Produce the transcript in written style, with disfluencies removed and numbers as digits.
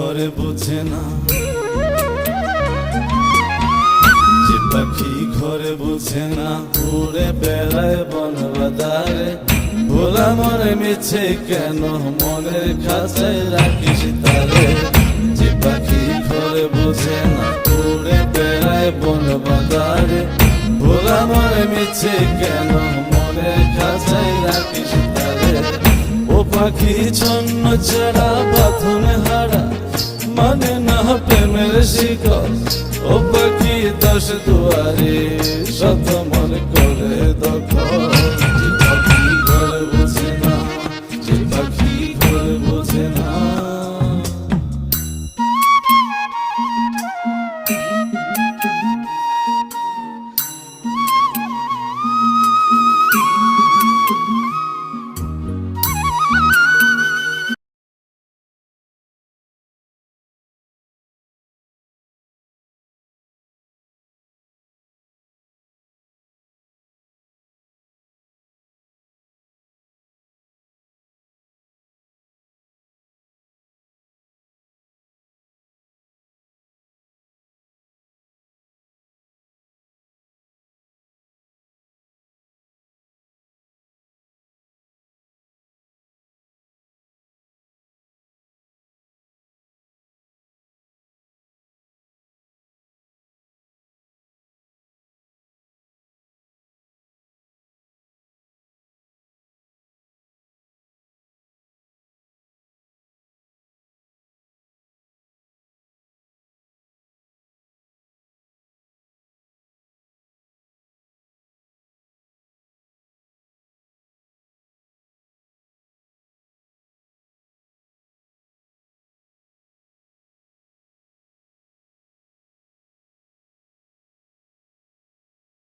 ঘরে বোঝে না, যে পাখি ঘরে বোঝে না, উড়ে বেড়ায় বন বাদারে। ভোলা মনে মিছে কেন মনের খাঁচায় রাখিস তারে। যে পাখি ঘরে বোঝে না, উড়ে বেড়ায় বন বাদারে। ভোলা মনে মিছে কেন মনের খাঁচায় রাখিস তারে। ও পাখি ছন্ন ছাড়া বাঁধনে হারা, মানে না প্রেমের শিকল। ও পাখি দশ দুয়ারে শত মন কর